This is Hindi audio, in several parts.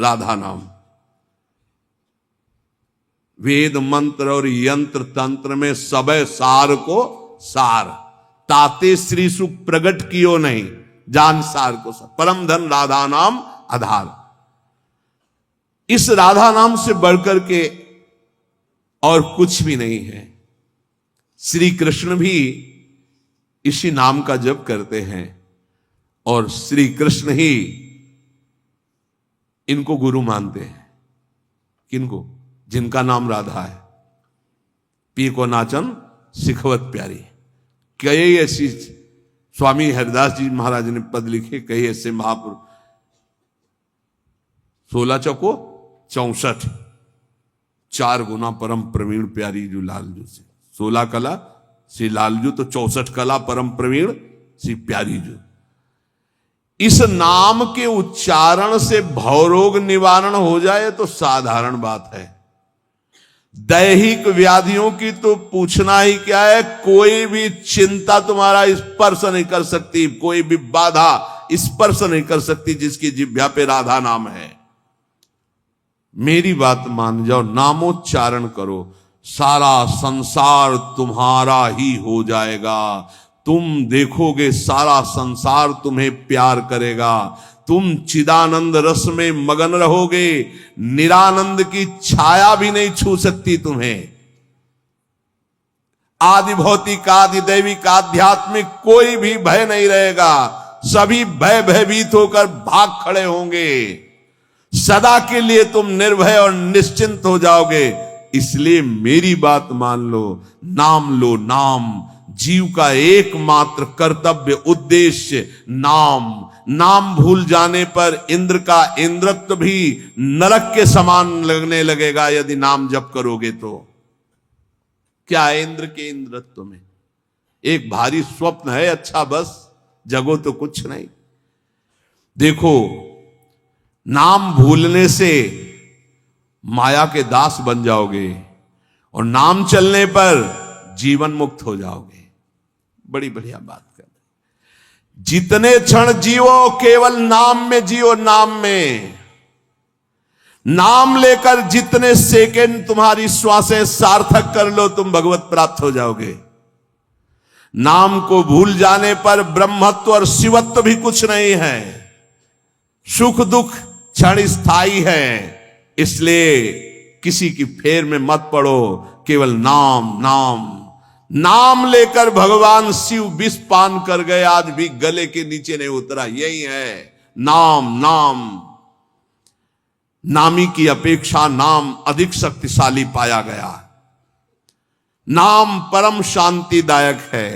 राधा नाम। वेद मंत्र और यंत्र तंत्र में सबे सार को सार, ताते श्री सुख प्रगट कियो नहीं, जान सार को सार। परम धन राधा नाम आधार। इस राधा नाम से बढ़कर के और कुछ भी नहीं है। श्री कृष्ण भी इसी नाम का जप करते हैं और श्री कृष्ण ही इनको गुरु मानते हैं। किनको? जिनका नाम राधा है। पी को नाचन सिखवत प्यारी। कई ऐसी स्वामी हरिदास जी महाराज ने पद लिखे, कई ऐसे महापुरुष। 16 चौको 64, 4 गुना परम प्रवीण प्यारी जो लालजू से। 16 कला श्री लालजू, तो 64 कला परम प्रवीण श्री प्यारी जो। इस नाम के उच्चारण से भवरोग निवारण हो जाए तो साधारण बात है। दैहिक व्याधियों की तो पूछना ही क्या है। कोई भी चिंता तुम्हारा स्पर्श नहीं कर सकती, कोई भी बाधा स्पर्श नहीं कर सकती जिसकी जिह्वा पे राधा नाम है। मेरी बात मान जाओ, नामोच्चारण करो, सारा संसार तुम्हारा ही हो जाएगा। तुम देखोगे सारा संसार तुम्हें प्यार करेगा। तुम चिदानंद रस में मगन रहोगे, निरानंद की छाया भी नहीं छू सकती तुम्हें। आदि भौतिक, आदि दैविक, आध्यात्मिक कोई भी भय नहीं रहेगा। सभी भयभीत होकर भाग खड़े होंगे। सदा के लिए तुम निर्भय और निश्चिंत हो जाओगे। इसलिए मेरी बात मान लो, नाम लो। नाम जीव का एकमात्र कर्तव्य उद्देश्य नाम। नाम भूल जाने पर इंद्र का इंद्रत्व भी नरक के समान लगने लगेगा यदि नाम जप करोगे तो। क्या है इंद्र के इंद्रत्व में? एक भारी स्वप्न है, अच्छा बस, जगो तो कुछ नहीं। देखो, नाम भूलने से माया के दास बन जाओगे और नाम चलने पर जीवन मुक्त हो जाओगे। बड़ी बढ़िया बात कर। जितने क्षण जियो केवल नाम में जियो। नाम में नाम लेकर जितने सेकंड तुम्हारी श्वासें सार्थक कर लो, तुम भगवत प्राप्त हो जाओगे। नाम को भूल जाने पर ब्रह्मत्व और शिवत्व भी कुछ नहीं है। सुख दुख क्षण स्थायी है। इसलिए किसी की फेर में मत पड़ो, केवल नाम नाम। नाम लेकर भगवान शिव विष पान कर गए, आज भी गले के नीचे नहीं उतरा। यही है नाम नाम। नामी की अपेक्षा नाम अधिक शक्तिशाली पाया गया। नाम परम शांतिदायक है।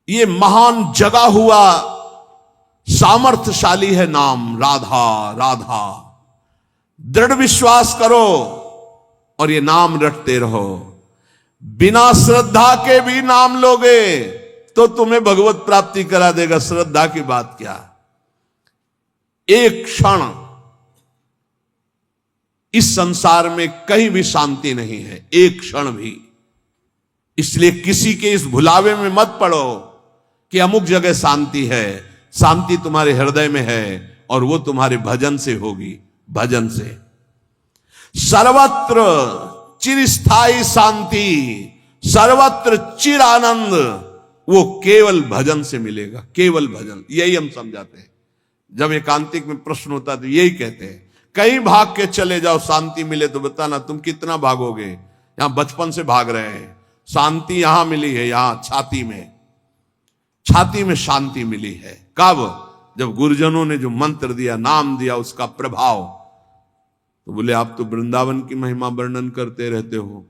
ये महान जगा हुआ सामर्थ्यशाली है नाम। राधा राधा। दृढ़ विश्वास करो और ये नाम रटते रहो। बिना श्रद्धा के भी नाम लोगे तो तुम्हें भगवत प्राप्ति करा देगा। श्रद्धा की बात क्या? एक क्षण इस संसार में कहीं भी शांति नहीं है, एक क्षण भी। इसलिए किसी के इस भुलावे में मत पड़ो कि अमुक जगह शांति है। शांति तुम्हारे हृदय में है और वो तुम्हारे भजन से होगी। भजन से सर्वत्र चिरस्थायी शांति, सर्वत्र चिर आनंद, वो केवल भजन से मिलेगा। केवल भजन, यही हम समझाते हैं। जब एकांतिक में प्रश्न होता है तो यही कहते हैं, कहीं भाग के चले जाओ शांति मिले तो बताना तुम कितना भागोगे। यहां बचपन से भाग रहे हैं, शांति यहां मिली है, यहां छाती में, छाती में शांति मिली है। कब? जब गुरुजनों ने जो मंत्र दिया, नाम दिया, उसका प्रभाव। तो बोले आप तो वृंदावन की महिमा वर्णन करते रहते हो,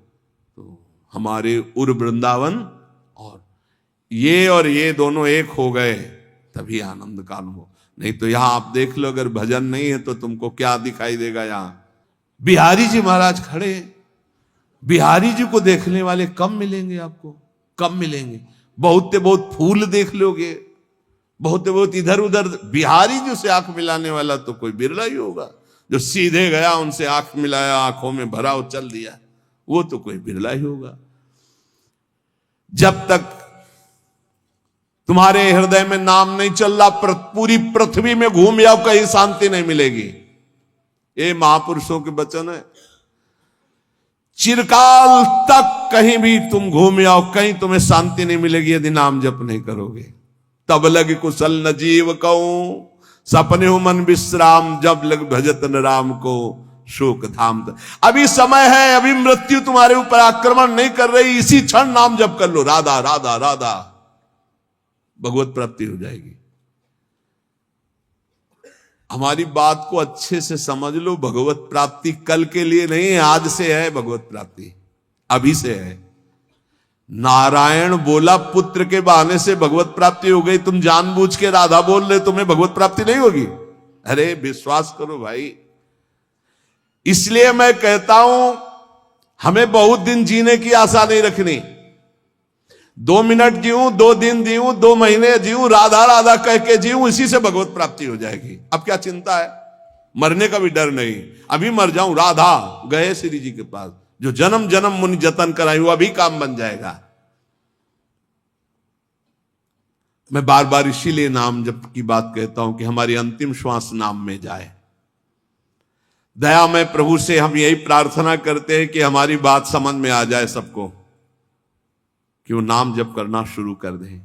तो हमारे उर वृंदावन और ये दोनों एक हो गए तभी आनंद का अनुभव। नहीं तो यहां आप देख लो, अगर भजन नहीं है तो तुमको क्या दिखाई देगा। यहां बिहारी जी महाराज खड़े। बिहारी जी को देखने वाले कम मिलेंगे आपको, कम मिलेंगे। बहुत से बहुत फूल देख लोगे, बहुत से बहुत इधर उधर। बिहारी जी से आंख मिलाने वाला तो कोई बिरला ही होगा। जो सीधे गया, उनसे आंख मिलाया, आंखों में भरा और चल दिया, वो तो कोई बिरला ही होगा। जब तक तुम्हारे हृदय में नाम नहीं चल रहा, पूरी पृथ्वी में घूम जाओ, कहीं शांति नहीं मिलेगी। ये महापुरुषों के वचन है। चिरकाल तक कहीं भी तुम घूम जाओ, कहीं तुम्हें शांति नहीं मिलेगी यदि नाम जप नहीं करोगे। तब लग कुशल न जीव कहूं, सपने हो मन विश्राम, जब लग भजत न राम को शोक धाम। अभी समय है, अभी मृत्यु तुम्हारे ऊपर आक्रमण नहीं कर रही, इसी क्षण नाम जप कर लो, राधा राधा राधा, भगवत प्राप्ति हो जाएगी। हमारी बात को अच्छे से समझ लो, भगवत प्राप्ति कल के लिए नहीं है, आज से है भगवत प्राप्ति, अभी से है। नारायण बोला पुत्र के बहाने से भगवत प्राप्ति हो गई, तुम जानबूझ के राधा बोल रहे, तुम्हें भगवत प्राप्ति नहीं होगी? अरे विश्वास करो भाई। इसलिए मैं कहता हूं हमें बहुत दिन जीने की आशा नहीं रखनी। 2 मिनट जीऊं, 2 दिन जीऊं, 2 महीने जीऊं, राधा राधा कह के जीऊं, इसी से भगवत प्राप्ति हो जाएगी। अब क्या चिंता है? मरने का भी डर नहीं। अभी मर जाऊं, राधा गए श्री जी के पास, जो जन्म जन्म मुनि जतन कराई वो अभी काम बन जाएगा। मैं बार बार इसीलिए नाम जप की बात कहता हूं कि हमारी अंतिम श्वास नाम में जाए। दया में प्रभु से हम यही प्रार्थना करते हैं कि हमारी बात समझ में आ जाए सबको, कि वो नाम जप करना शुरू कर दें।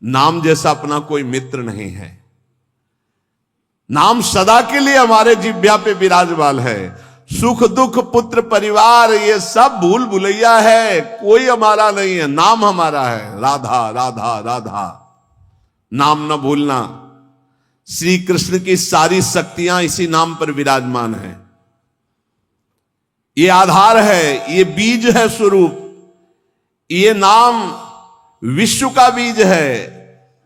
नाम जैसा अपना कोई मित्र नहीं है। नाम सदा के लिए हमारे जिह्वा पे विराजमान है। सुख दुख पुत्र परिवार ये सब भूल भुलैया है, कोई हमारा नहीं है, नाम हमारा है। राधा राधा राधा, नाम न भूलना। श्री कृष्ण की सारी शक्तियां इसी नाम पर विराजमान है। ये आधार है, ये बीज है स्वरूप। ये नाम विश्व का बीज है।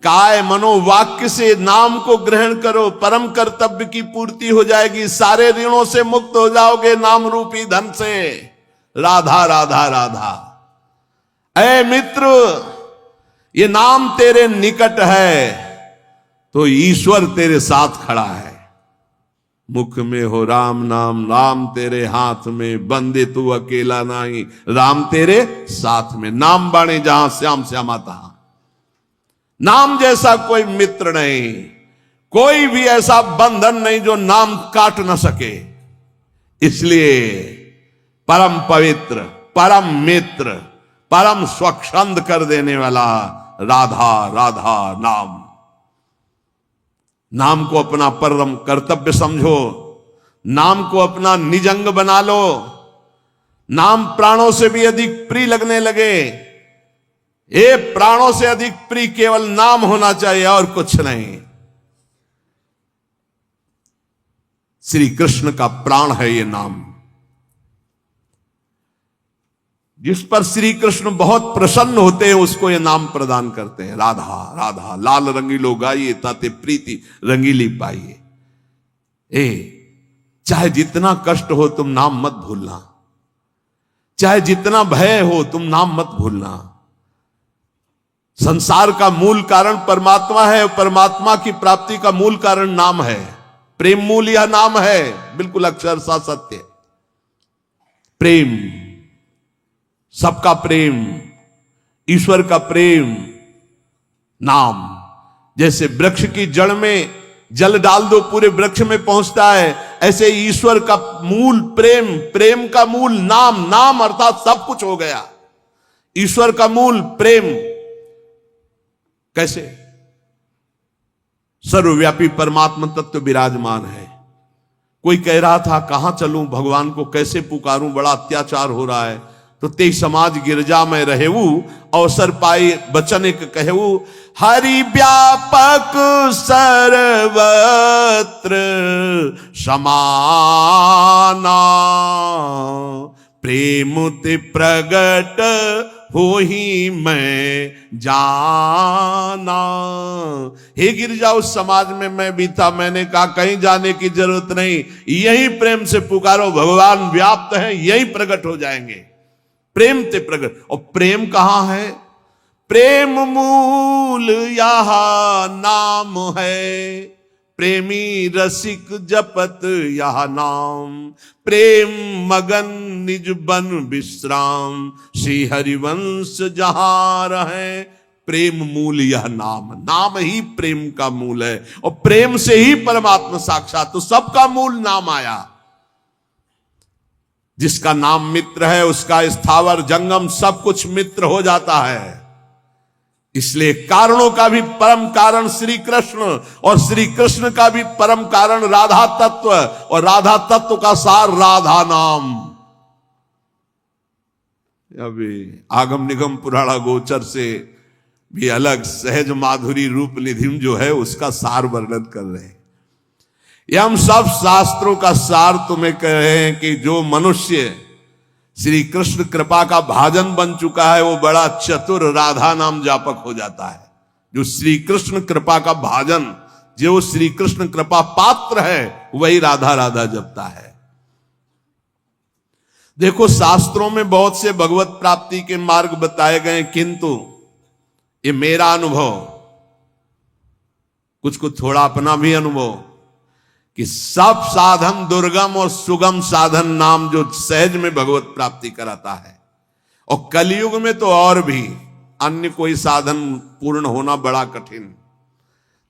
काय मनोवाक्य से नाम को ग्रहण करो, परम कर्तव्य की पूर्ति हो जाएगी, सारे ऋणों से मुक्त हो जाओगे नाम रूपी धन से। राधा राधा राधा। ऐ मित्र, ये नाम तेरे निकट है तो ईश्वर तेरे साथ खड़ा है। मुख में हो राम नाम, राम तेरे हाथ में, बंदे तू अकेला नहीं, राम तेरे साथ में। नाम बाणे जहां श्याम श्यामा तहां। नाम जैसा कोई मित्र नहीं, कोई भी ऐसा बंधन नहीं जो नाम काट न सके। इसलिए परम पवित्र, परम मित्र, परम स्वच्छंद कर देने वाला राधा राधा नाम। नाम को अपना परम कर्तव्य समझो, नाम को अपना निजंग बना लो। नाम प्राणों से भी अधिक प्रिय लगने लगे। ये प्राणों से अधिक प्रिय केवल नाम होना चाहिए और कुछ नहीं। श्री कृष्ण का प्राण है ये नाम, जिस पर श्री कृष्ण बहुत प्रसन्न होते हैं उसको ये नाम प्रदान करते हैं। राधा राधा लाल रंगीलो गाइए, ताते प्रीति रंगीली पाइए। चाहे जितना कष्ट हो तुम नाम मत भूलना, चाहे जितना भय हो तुम नाम मत भूलना। संसार का मूल कारण परमात्मा है, परमात्मा की प्राप्ति का मूल कारण नाम है। प्रेम मूल यह नाम है, बिल्कुल अक्षरशः सत्य। प्रेम, सबका प्रेम, ईश्वर का प्रेम, नाम। जैसे वृक्ष की जड़ में जल डाल दो पूरे वृक्ष में पहुंचता है, ऐसे ईश्वर का मूल प्रेम, प्रेम का मूल नाम, नाम अर्थात सब कुछ हो गया। ईश्वर का मूल प्रेम। कैसे? सर्वव्यापी परमात्मा तत्व विराजमान है। कोई कह रहा था कहां चलूं, भगवान को कैसे पुकारूं, बड़ा अत्याचार हो रहा है। तो ते समाज गिरजा में रहेऊ, अवसर पाई बचन एक कहू। हरि व्यापक सर्वत्र समाना, प्रेम ते प्रगट हो ही मैं जाना। हे गिरजा, उस समाज में मैं भी था, मैंने कहा कहीं जाने की जरूरत नहीं, यही प्रेम से पुकारो, भगवान व्याप्त है, यही प्रकट हो जाएंगे। प्रेम ते प्रगट। और प्रेम कहां है? प्रेम मूल यहां नाम है, प्रेमी रसिक जपत यह नाम, प्रेम मगन निज बन विश्राम, श्री हरिवंश जहां रहे, प्रेम मूल यह नाम। नाम ही प्रेम का मूल है और प्रेम से ही परमात्मा साक्षात, तो सबका मूल नाम आया। जिसका नाम मित्र है उसका स्थावर जंगम सब कुछ मित्र हो जाता है। इसलिए कारणों का भी परम कारण श्री कृष्ण और श्री कृष्ण का भी परम कारण राधा तत्व और राधा तत्व का सार राधा नाम। अभी आगम निगम पुराणा गोचर से भी अलग सहज माधुरी रूप निधिम जो है उसका सार वर्णन कर रहे हैं। ये हम सब शास्त्रों का सार तुम्हें कह रहे हैं कि जो मनुष्य श्री कृष्ण कृपा का भाजन बन चुका है वो बड़ा चतुर राधा नाम जापक हो जाता है। जो श्री कृष्ण कृपा का भाजन, जो श्री कृष्ण कृपा पात्र है वही राधा राधा जपता है। देखो शास्त्रों में बहुत से भगवत प्राप्ति के मार्ग बताए गए, किंतु ये मेरा अनुभव, कुछ कुछ थोड़ा अपना भी अनुभव, कि सब साधन दुर्गम और सुगम साधन नाम जो सहज में भगवत प्राप्ति कराता है। और कलयुग में तो और भी अन्य कोई साधन पूर्ण होना बड़ा कठिन।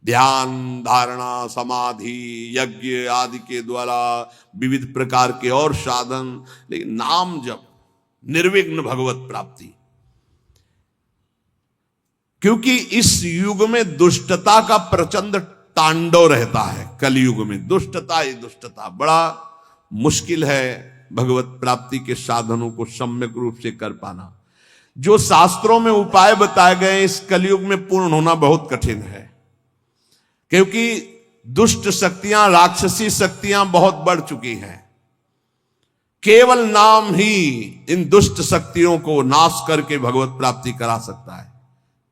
ध्यान, धारणा, समाधि, यज्ञ आदि के द्वारा विविध प्रकार के और साधन, लेकिन नाम जप, निर्विघ्न भगवत प्राप्ति। क्योंकि इस युग में दुष्टता का प्रचंड तांडव रहता है। कलयुग में दुष्टता ही दुष्टता, बड़ा मुश्किल है भगवत प्राप्ति के साधनों को सम्यक रूप से कर पाना। जो शास्त्रों में उपाय बताए गए इस कलयुग में पूर्ण होना बहुत कठिन है, क्योंकि दुष्ट शक्तियां, राक्षसी शक्तियां बहुत बढ़ चुकी हैं। केवल नाम ही इन दुष्ट शक्तियों को नाश करके भगवत प्राप्ति करा सकता है।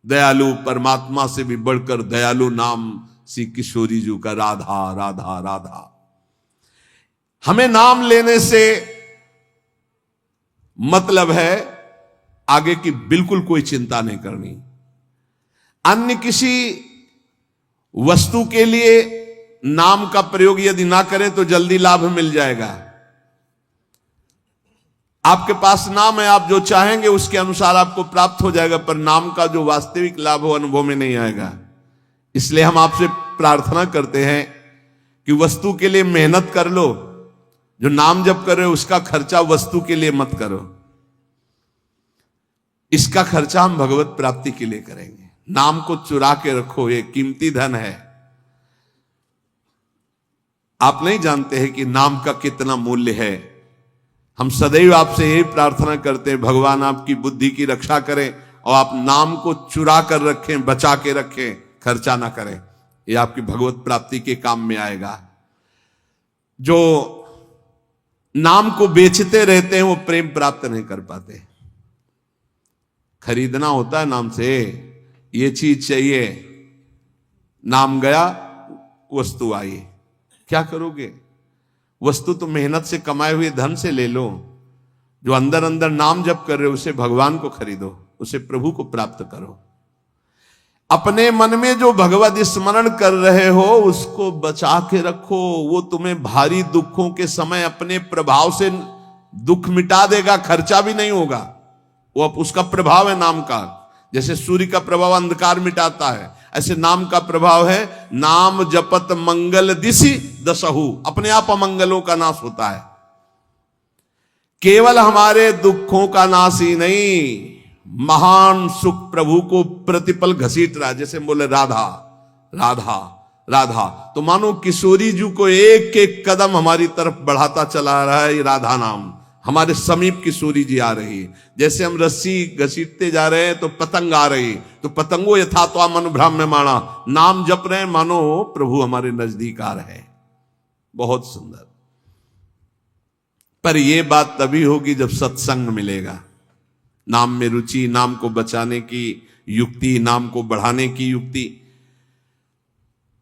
दयालु परमात्मा से भी बढ़कर दयालु नाम श्री किशोरी जी का राधा राधा राधा। हमें नाम लेने से मतलब है आगे की बिल्कुल कोई चिंता नहीं करनी। अन्य किसी वस्तु के लिए नाम का प्रयोग यदि ना करें तो जल्दी लाभ मिल जाएगा। आपके पास नाम है, आप जो चाहेंगे उसके अनुसार आपको प्राप्त हो जाएगा, पर नाम का जो वास्तविक लाभ हो अनुभव में नहीं आएगा। इसलिए हम आपसे प्रार्थना करते हैं कि वस्तु के लिए मेहनत कर लो, जो नाम जप कर रहे हो उसका खर्चा वस्तु के लिए मत करो, इसका खर्चा हम भगवत प्राप्ति के लिए करेंगे। नाम को चुरा के रखो, ये कीमती धन है। आप नहीं जानते हैं कि नाम का कितना मूल्य है। हम सदैव आपसे यही प्रार्थना करते हैं, भगवान आपकी बुद्धि की रक्षा करें और आप नाम को चुरा कर रखें, बचा के रखें, खर्चा ना करें। ये आपकी भगवत प्राप्ति के काम में आएगा। जो नाम को बेचते रहते हैं वो प्रेम प्राप्त नहीं कर पाते। खरीदना होता है नाम से, ये चीज चाहिए, नाम गया वस्तु आई, क्या करोगे? वस्तु तो मेहनत से कमाए हुए धन से ले लो। जो अंदर अंदर नाम जप कर रहे हो उसे भगवान को खरीदो, उसे प्रभु को प्राप्त करो। अपने मन में जो भगवत स्मरण कर रहे हो उसको बचा के रखो, वो तुम्हें भारी दुखों के समय अपने प्रभाव से दुख मिटा देगा, खर्चा भी नहीं होगा। वो अब उसका प्रभाव है नाम का। जैसे सूर्य का प्रभाव अंधकार मिटाता है, ऐसे नाम का प्रभाव है। नाम जपत मंगल दिशि दसहु, अपने आप अमंगलों का नाश होता है। केवल हमारे दुखों का नाश ही नहीं, महान सुख प्रभु को प्रतिपल घसीट रहा है। जैसे बोले राधा राधा राधा, तो मानो किशोरी जी को एक एक कदम हमारी तरफ बढ़ाता चला रहा है ये राधा नाम। हमारे समीप किशोरी जी आ रही है। जैसे हम रस्सी घसीटते जा रहे हैं तो पतंग आ रही, तो पतंगो यथा तो मन भ्राम्यमाणा, नाम जप रहे हैं मानो प्रभु हमारे नजदीक आ रहे हैं। बहुत सुंदर। पर यह बात तभी होगी जब सत्संग मिलेगा। नाम में रुचि, नाम को बचाने की युक्ति, नाम को बढ़ाने की युक्ति।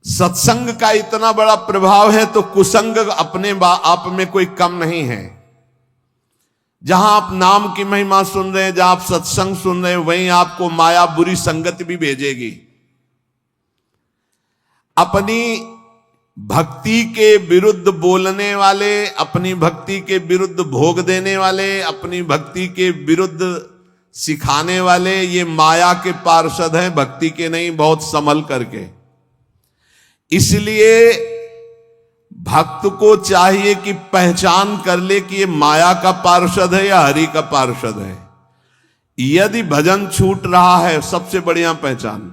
सत्संग का इतना बड़ा प्रभाव है तो कुसंग अपने आप में कोई कम नहीं है। जहां आप नाम की महिमा सुन रहे हैं, जहां आप सत्संग सुन रहे हैं, वहीं आपको माया बुरी संगत भी भेजेगी। अपनी भक्ति के विरुद्ध बोलने वाले, अपनी भक्ति के विरुद्ध भोग देने वाले, अपनी भक्ति के विरुद्ध सिखाने वाले, ये माया के पार्षद हैं, भक्ति के नहीं। बहुत संभल करके। इसलिए भक्त को चाहिए कि पहचान कर ले कि ये माया का पार्षद है या हरि का पार्षद है। यदि भजन छूट रहा है, सबसे बढ़िया पहचान,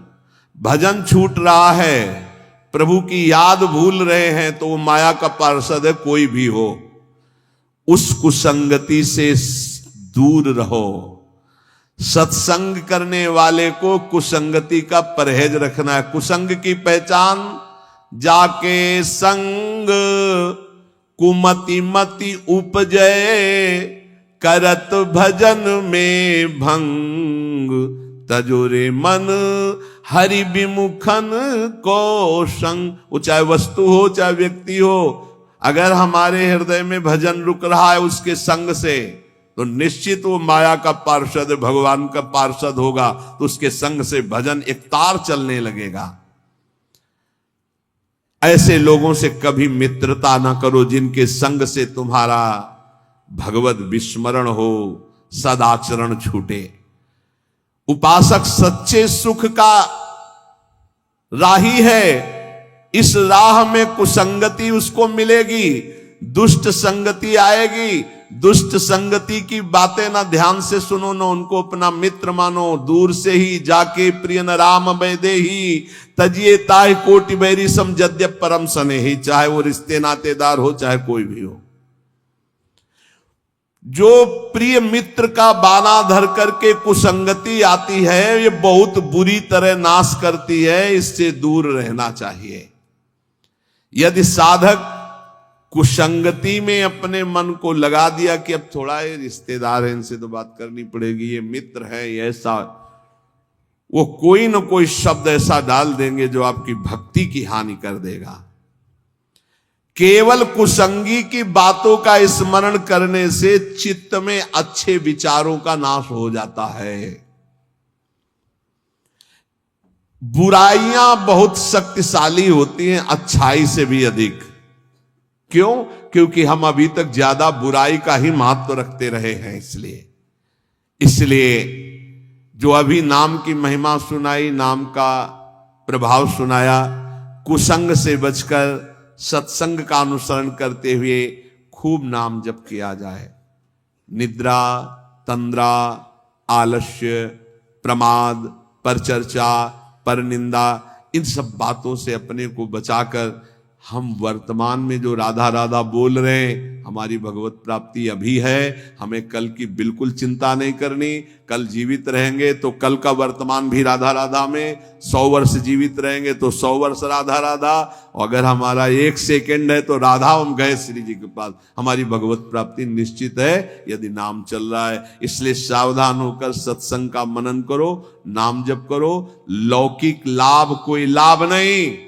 भजन छूट रहा है, प्रभु की याद भूल रहे हैं, तो वो माया का पार्षद है, कोई भी हो। उस कुसंगति से दूर रहो। सत्संग करने वाले को कुसंगति का परहेज रखना है। कुसंग की पहचान, जाके संग कुमति मति उपजय, करत भजन में भंग, तजुरे मन हरि विमुखन को संग। वो चाहे वस्तु हो चाहे व्यक्ति हो, अगर हमारे हृदय में भजन रुक रहा है उसके संग से, तो निश्चित वो माया का पार्षद, भगवान का पार्षद होगा, तो उसके संग से भजन एक तार चलने लगेगा। ऐसे लोगों से कभी मित्रता ना करो जिनके संग से तुम्हारा भगवत विस्मरण हो, सदाचरण छूटे। उपासक सच्चे सुख का राही है। इस राह में कुसंगति उसको मिलेगी, दुष्ट संगति आएगी। दुष्ट संगति की बातें ना ध्यान से सुनो, ना उनको अपना मित्र मानो। दूर से ही जाके प्रिय न राम बैदेही, तजिए ताहि कोटि बैरी सम जद्यप परम स्नेही। चाहे वो रिश्ते नातेदार हो, चाहे कोई भी हो। जो प्रिय मित्र का बाना धर करके कुसंगति आती है, ये बहुत बुरी तरह नाश करती है। इससे दूर रहना चाहिए। यदि साधक कुसंगति में अपने मन को लगा दिया कि अब थोड़ा ये रिश्तेदार है, इनसे तो बात करनी पड़ेगी, ये मित्र है, ये ऐसा, वो कोई न कोई शब्द ऐसा डाल देंगे जो आपकी भक्ति की हानि कर देगा। केवल कुसंगी की बातों का स्मरण करने से चित्त में अच्छे विचारों का नाश हो जाता है। बुराइयां बहुत शक्तिशाली होती हैं अच्छाई से भी अधिक। क्यों? क्योंकि हम अभी तक ज्यादा बुराई का ही महत्व रखते रहे हैं। इसलिए जो अभी नाम की महिमा सुनाई, नाम का प्रभाव सुनाया, कुसंग से बचकर सत्संग का अनुसरण करते हुए खूब नाम जप किया जाए। निद्रा, तंद्रा, आलस्य, प्रमाद, परचर्चा, परनिंदा, इन सब बातों से अपने को बचाकर हम वर्तमान में जो राधा राधा बोल रहे हैं, हमारी भगवत प्राप्ति अभी है। हमें कल की बिल्कुल चिंता नहीं करनी। कल जीवित रहेंगे तो कल का वर्तमान भी राधा राधा में, 100 वर्ष जीवित रहेंगे तो 100 वर्ष राधा राधा। और अगर हमारा 1 सेकेंड है तो राधा हम गए श्री जी के पास। हमारी भगवत प्राप्ति निश्चित है यदि नाम चल रहा है। इसलिए सावधान होकर सत्संग का मनन करो, नाम जप करो। लौकिक लाभ कोई लाभ नहीं,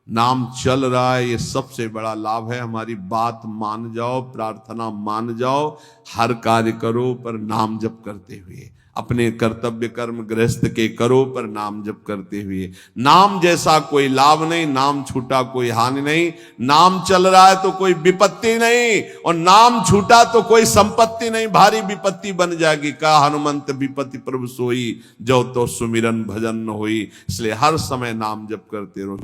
नाम चल रहा है, ये सबसे बड़ा लाभ है। हमारी बात मान जाओ, प्रार्थना मान जाओ, हर कार्य करो पर नाम जप करते हुए। अपने कर्तव्य कर्म गृहस्थ के करो पर नाम जप करते हुए। नाम जैसा कोई लाभ नहीं, नाम छूटा कोई हानि नहीं। नाम चल रहा है तो कोई विपत्ति नहीं, और नाम छूटा तो कोई संपत्ति नहीं, भारी विपत्ति बन जाएगी। का हनुमंत विपत्ति प्रभु सोई, जो तो सुमिरन भजन न होई। इसलिए हर समय नाम जप करते रहो।